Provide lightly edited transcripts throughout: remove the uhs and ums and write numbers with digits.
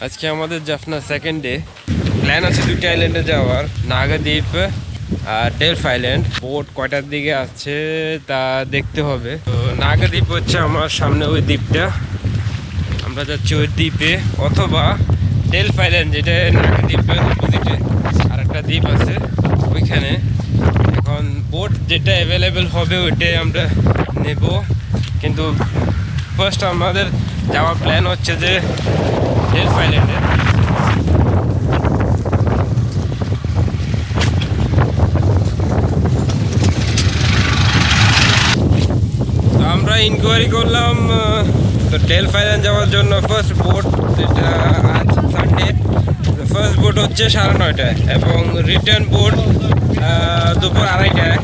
আজকে আমাদের Jaffna second day. Plan আছে দুইটা আইল্যান্ডে যাওয়ার, নাগাদ্বীপ আর ডেলফ আইল্যান্ড। বোট কয়টার দিকে আছে তা দেখতে হবে। তো নাগাদ্বীপ হচ্ছে আমার সামনে ওই দ্বীপটা, আমরা যাচ্ছি ওই দ্বীপে, অথবা ডেলফ আইল্যান্ড যেটা নাগাদ্বীপের অপোজিটে আর একটা দ্বীপ আছে ওইখানে। এখন বোট যেটা অ্যাভেলেবেল হবে ওইটাই আমরা নেব, কিন্তু ফার্স্ট আমাদের যাওয়ার প্ল্যান হচ্ছে যে ডেলফ আইল্যান্ডে। তো আমরা ইনকোয়ারি করলাম তো ডেলফ আইল্যান্ড যাওয়ার জন্য ফার্স্ট বোট, যেটা আজ সানডে, ফার্স্ট বোট হচ্ছে 9:30টায় এবং রিটার্ন বোট দুপুর 2:30টায়।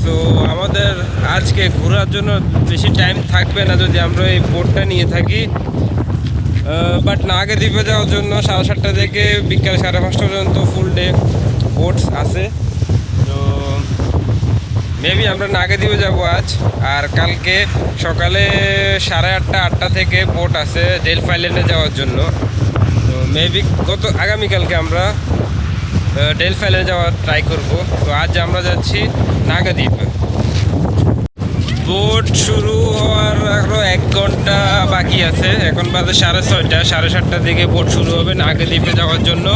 তো আমাদের আজকে ঘোরার জন্য বেশি টাইম থাকবে না যদি আমরা এই বোটটা নিয়ে থাকি। বাট নাগাদ্বীপে যাওয়ার জন্য 7:30টা থেকে বিকাল 5:30 পর্যন্ত ফুল ডে বোটস আছে। তো মেবি আমরা নাগাদ্বীপে যাবো আজ, আর কালকে সকালে 8:30-8টা থেকে বোট আছে ডেলফ আইল্যান্ডে যাওয়ার জন্য। তো মেবি আগামীকালকে আমরা ডেলফ আইল্যান্ডে যাওয়ার ট্রাই করব। তো আজ আমরা যাচ্ছি নাগাদ্বীপে। বোট শুরু হওয়ার আরও 1 ঘন্টা বাকি আছে, এখন বাজে 6:30, 7:30টার দিকে বোট শুরু হবে নাগাদ্বীপে যাওয়ার জন্য।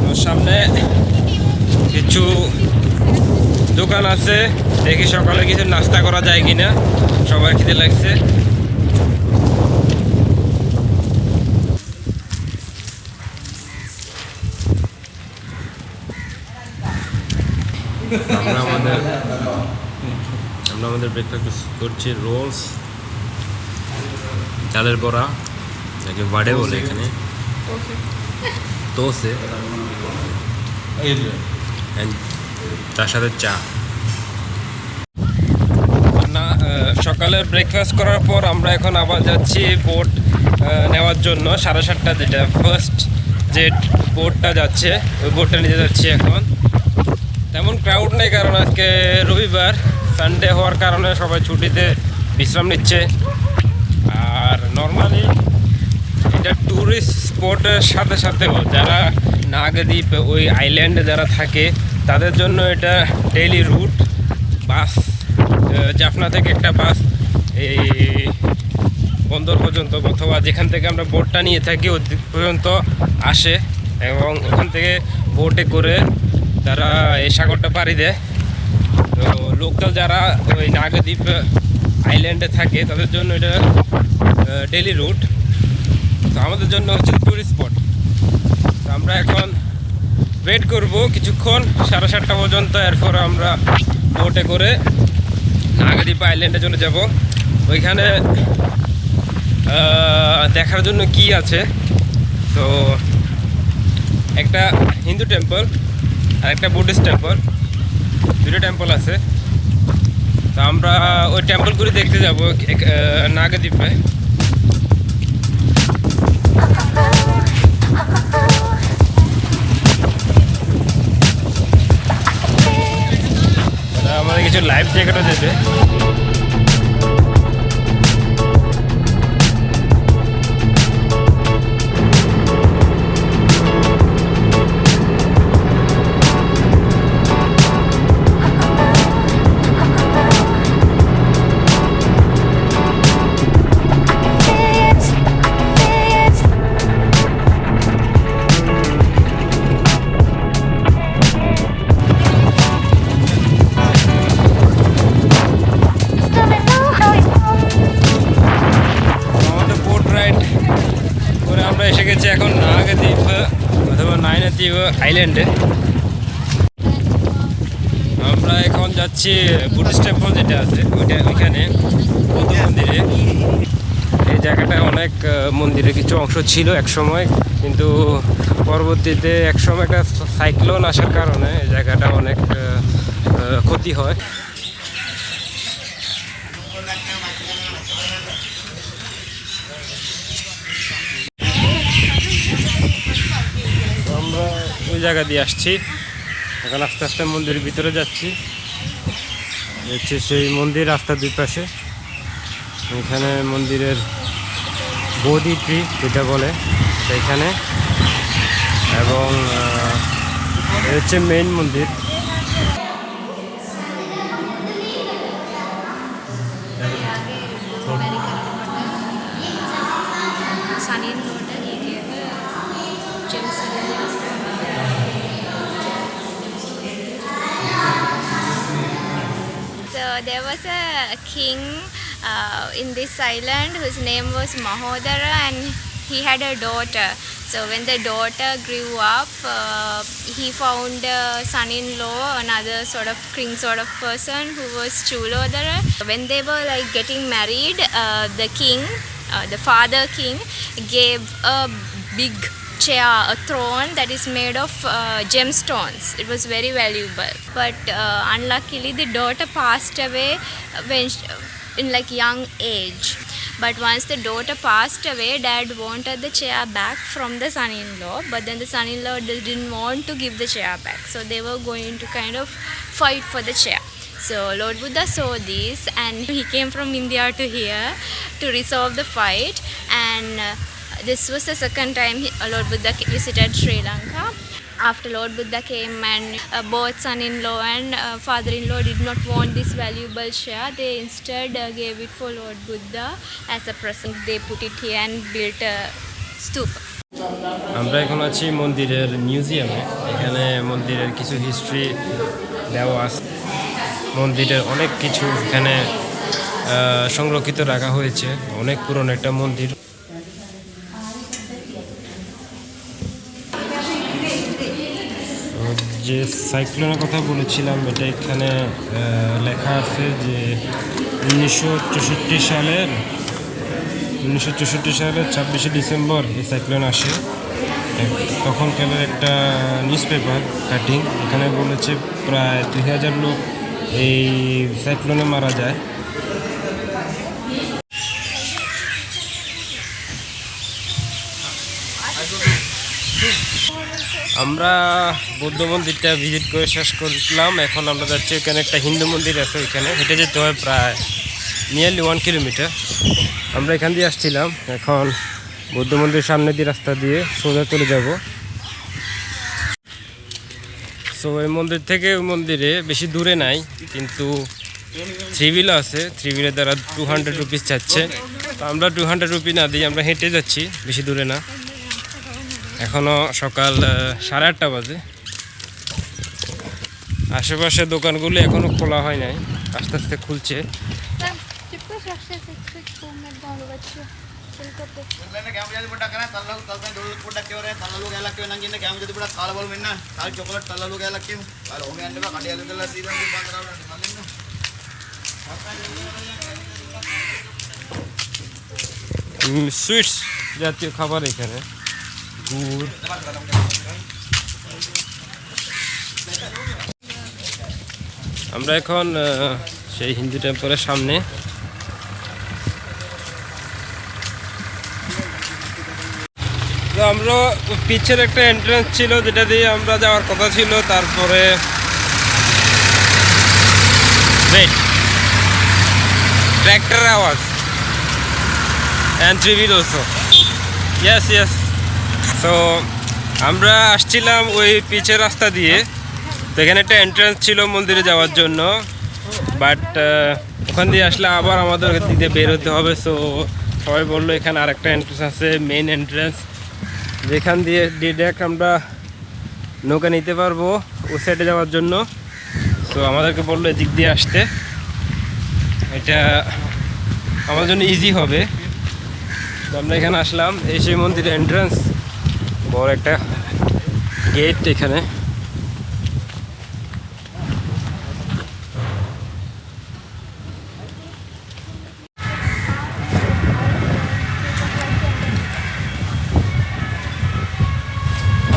তো সামনে কিছু দোকান আছে, দেখি সকালে কিছু নাস্তা করা যায় কিনা, সবার খিদে লাগছে। আমরা আমাদের ব্রেকফাস্ট করছি রোলস, চালের বড়া, যাকে বাড়ে বলে এখানে, তোসে, তার সাথে চা। সকালের ব্রেকফাস্ট করার পর আমরা এখন আবার যাচ্ছি বোট নেওয়ার জন্য 7:30টা, যেটা ফার্স্ট যে বোটটা যাচ্ছে ওই বোটটা নিতে যাচ্ছি এখন। তেমন ক্রাউড নেই, কারণ আজকে রবিবার, সানডে হওয়ার কারণে সবাই ছুটিতে বিশ্রাম নিচ্ছে। আর নর্মালি এটা ট্যুরিস্ট স্পটের সাথে সাথেও যারা নাগাদ্বীপ ওই আইল্যান্ডে যারা থাকে তাদের জন্য এটা ডেইলি রুট। বাস জাফনা থেকে একটা বাস এই বন্দর পর্যন্ত, অথবা যেখান থেকে আমরা বোটটা নিয়ে থাকি ওই পর্যন্ত আসে, এবং ওখান থেকে বোটে করে তারা এই সাগরটা পাড়ি দেয়। তো লোকাল যারা ওই নাগাদ্বীপ আইল্যান্ডে থাকে তাদের জন্য এটা ডেইলি রুট। তো আমাদের জন্য হচ্ছে টুরিস্ট স্পট। তো আমরা এখন ওয়েট করব কিছুক্ষণ 7:30টা পর্যন্ত, এরপর আমরা বোটে করে নাগাদ্বীপ আইল্যান্ডের জন্য যাব। ওইখানে দেখার জন্য কি আছে, তো একটা হিন্দু টেম্পল আর একটা বুদ্ধিস্ট টেম্পল, দুটো টেম্পল আছে। তো আমরা ওই টেম্পলগুলি দেখতে যাব নাগাদ্বীপে। আমাদের কিছু লাইফ জ্যাকেটও দেবে। এসে গেছে এখন নাগাদ্বীপ অথবা নাইনাতিভু আইল্যান্ডে। আমরা এখন যাচ্ছি বুদ্ধিস্ট টেম্পল যেটা আছে ওইখানে, বৌদ্ধ মন্দিরে। এই জায়গাটা অনেক মন্দিরের কিছু অংশ ছিল এক সময়, কিন্তু পরবর্তীতে এক সময় একটা সাইক্লোন আসার কারণে এই জায়গাটা অনেক ক্ষতি হয়। আমরা ওই জায়গা দিয়ে আসছি, এখন আস্তে আস্তে মন্দিরের ভিতরে যাচ্ছি। হচ্ছে সেই মন্দির রাস্তার দুই পাশে, এখানে মন্দিরের বোধি ট্রি যেটা বলে সেখানে, এবং হচ্ছে মেইন মন্দির। So there was a king in this island whose name was Mahodara, and he had a daughter. So when the daughter grew up, he found a son-in-law, another sort of king sort of person who was Chulodara. When they were like getting married, the king, the father king, gave a big chair, a throne that is made of gemstones. It was very valuable, but unluckily the daughter passed away in like young age. But once the daughter passed away, dad wanted the chair back from the son-in-law, but then the son-in-law didn't want to give the chair back, so they were going to kind of fight for the chair. So Lord Buddha saw this, and he came from India to here to resolve the fight. And this was the second time Lord Buddha visited Sri Lanka. After Lord Buddha came, and both son-in-law and father-in-law did not want this valuable share. They instead gave it for Lord Buddha as a present. They put it here and built a stupa. আমরা এখন আছি মন্দিরের মিউজিয়ামে। এখানে মন্দিরের কিছু history দেওয়া আছে, মন্দিরের অনেক কিছু এখানে সংরক্ষিত রাখা হয়েছে। অনেক পুরনো একটা মন্দির। যে সাইক্লোনের কথা বলেছিলাম, এটা এখানে লেখা আছে যে 1964 সালের 26শে ডিসেম্বর এই সাইক্লোন আসে। তখনকার একটা নিউজ পেপার কাটিং, এখানে বলেছে প্রায় 2000 লোক এই সাইক্লোনে মারা যায়। আমরা বৌদ্ধ মন্দিরটা ভিজিট করে শেষ করলাম। এখন আমরা যাচ্ছি, এখানে একটা হিন্দু মন্দির আছে, ওইখানে হেঁটে যেতে হয় প্রায় নিয়ারলি 1 কিলোমিটার। আমরা এখান দিয়ে আসছিলাম, এখন বৌদ্ধ মন্দিরের সামনে দিয়ে রাস্তা দিয়ে সোজা চলে যাব। সো এই মন্দির থেকে ওই মন্দিরে বেশি দূরে নাই, কিন্তু 3 হুইল আছে। 3 হুইলের দ্বারা 200 রুপিস চাচ্ছে। তো আমরা 200 রুপি না দিয়ে আমরা হেঁটে যাচ্ছি, বেশি দূরে না। এখনও সকাল 8:30 বাজে। আশেপাশে দোকানগুলো এখনও খোলা হয় নাই, আস্তে আস্তে খুলছে। সুইটস জাতীয় খাবার এখানে, গুড়। আমরা এখন সেই হিন্দু টেম্পলের সামনে। তো আমরা পিছের একটা এন্ট্রান্স ছিল যেটা দিয়ে আমরা যাওয়ার কথা ছিল, তারপরে ট্র্যাক্টর আওয়াজ and 3 wheel also. Yes. So আমরা আসছিলাম ওই পিছের রাস্তা দিয়ে। তো এখানে একটা এন্ট্রান্স ছিল মন্দিরে যাওয়ার জন্য, বাট ওখান দিয়ে আসলে আবার আমাদের দিক দিয়ে বের হতে হবে। সো সবাই বললো এখানে আরেকটা এন্ট্রান্স আছে, মেইন এন্ট্রান্স, যেখান দিয়ে ডিরেক্ট আমরা নৌকা নিতে পারবো ওই সাইডে যাওয়ার জন্য। সো আমাদেরকে বললো এদিক দিয়ে আসতে, এটা আমার জন্য ইজি হবে। তো আমরা এখানে আসলাম, এই সেই মন্দিরের এন্ট্রান্স, বড় একটা গেট এখানে।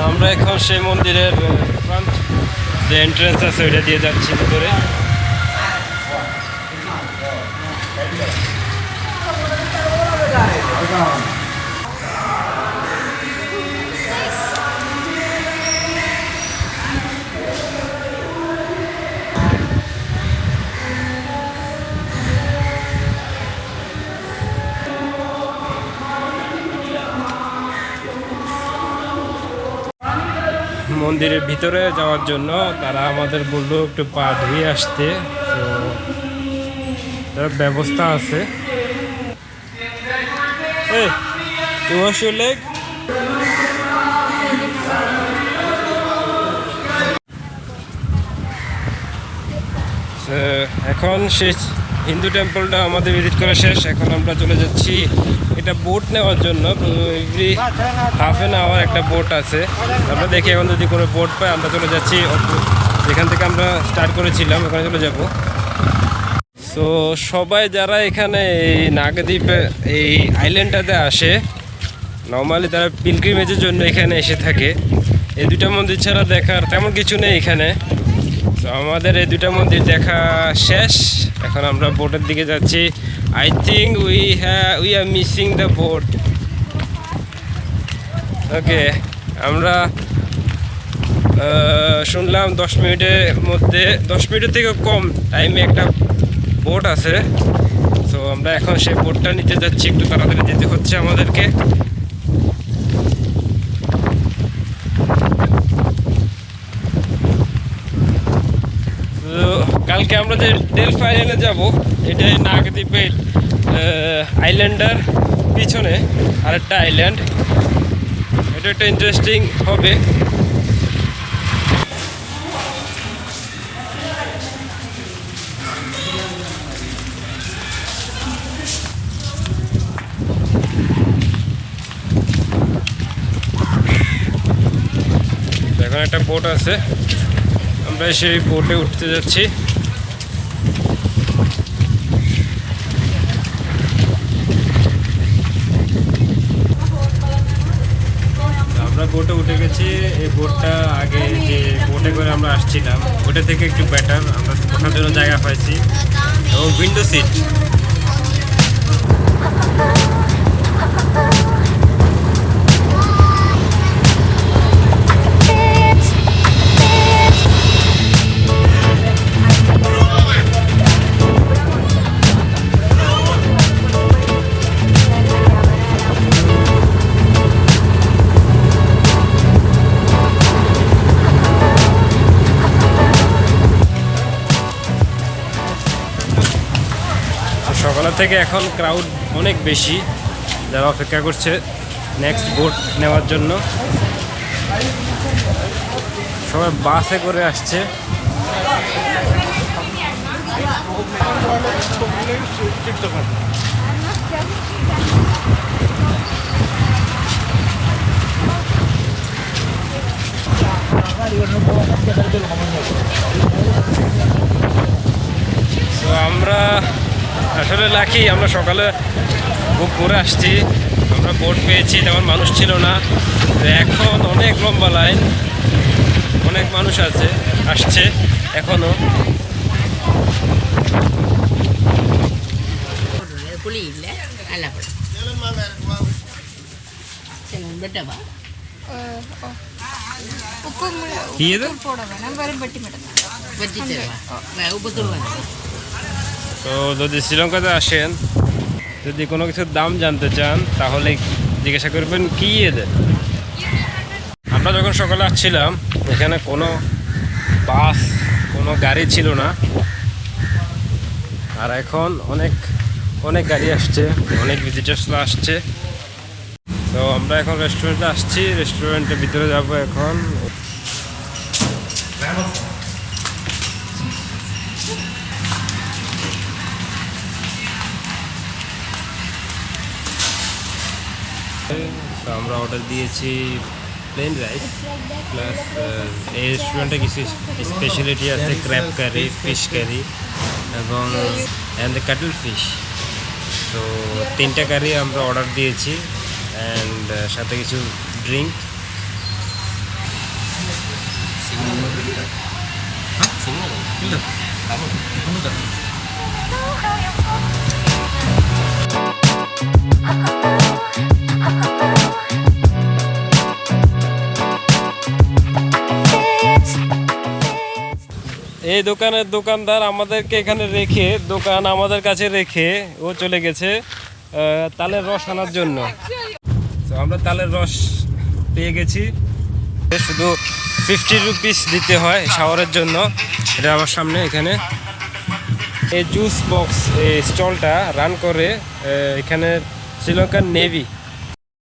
আমরা এখন সেই মন্দিরের ফ্রন্ট যে এন্ট্রান্স আছে ওইটা দিয়ে যাচ্ছি ভিতরে। মন্দিরের ভিতরে যাওয়ার জন্য। তারা আমাদের বললো একটু পা ধুয়ে আসতে, তো তার ব্যবস্থা আছে। এই ইউ ওয়াশ ইউর লেগ? এখন শেষ, হিন্দু টেম্পলটা আমাদের ভিজিট করা শেষ। এখন আমরা চলে যাচ্ছি এটা বোট নেওয়ার জন্য। এভরি হাফ অ্যান আওয়ার একটা বোট আছে। আমরা দেখি এখন যদি কোনো বোট পাই আমরা চলে যাচ্ছি যেখান থেকে আমরা স্টার্ট করেছিলাম ওখানে চলে যাব। সো সবাই যারা এখানে এই নাগাদ্বীপে এই আইল্যান্ডটাতে আসে নর্মালি তারা পিলগ্রিমেজের জন্য এখানে এসে থাকে। এই দুটা মন্দির ছাড়া দেখার তেমন কিছু নেই এখানে। তো আমাদের এই দুটা মন্দির দেখা শেষ। এখন আমরা বোটের দিকে যাচ্ছি। I think we are missing the boat. Okay, আমরা শুনলাম 10 মিনিটের থেকে কম টাইমে একটা বোট আছে। তো আমরা এখন সেই বোটটা নিতে যাচ্ছি। একটু তাড়াতাড়ি যেতে হচ্ছে আমাদেরকে। কালকে আমরা যে ডেলফ আইল্যান্ডে যাব, এটা নাগাদ্বীপের আইল্যান্ডের পিছনে আরেকটা আইল্যান্ড। এটা একটা ইন্টারেস্টিং হবে। এখন একটা বোট আছে, আমরা সেই বোটে উঠতে যাচ্ছি। আমরা বোটে উঠে গেছি। এই বোটটা আগে যে বোটে করে আমরা আসছিলাম ওটা থেকে একটু বেটার, আমরা বসার জন্য জায়গা পাইছি এবং উইন্ডো সিট। সকালের থেকে এখন ক্রাউড অনেক বেশি, যারা অপেক্ষা করছে নেক্সট বোট নেওয়ার জন্য। সবাই বাসে করে আসছে। তো আমরা আসলে লাকি, আমরা সকালে বুক করে আসছি, আমরা বোট পেয়েছি, তেমন মানুষ ছিল না। এখন অনেক লম্বা লাইন, অনেক মানুষ আসছে এখনো। কি ಇದು? তো যদি শ্রীলঙ্কাতে আসেন, যদি কোনো কিছুর দাম জানতে চান তাহলে জিজ্ঞাসা করবেন কি এদের। আমরা যখন সকালে আসছিলাম এখানে কোনো বাস, কোনো গাড়ি ছিল না, আর এখন অনেক গাড়ি আসছে, অনেক ভিজিটার্সরা আসছে। তো আমরা এখন রেস্টুরেন্টে আসছি, রেস্টুরেন্টের ভিতরে যাব এখন। তো আমরা অর্ডার দিয়েছি প্লেন রাইস প্লাস এই রেস্টুরেন্টে কিছু স্পেশালিটি আছে, ক্র্যাব কারি, ফিশ কারি এবং অ্যান্ড দ্য কাটল ফিশ। তো 3টা কারি আমরা অর্ডার দিয়েছি অ্যান্ড সাথে কিছু ড্রিঙ্ক। এই দোকানের দোকানদার আমাদেরকে এখানে রেখে, দোকান আমাদের কাছে রেখে ও চলে গেছে তালের রস আনার জন্য। তো আমরা তালের রস পেয়ে গেছি, শুধু 50 রুপিস দিতে হয় শাওয়ারের জন্য। এটা আমার সামনে এখানে এই জুস বক্স এই স্টলটা রান করে এখানে শ্রীলঙ্কার নেভি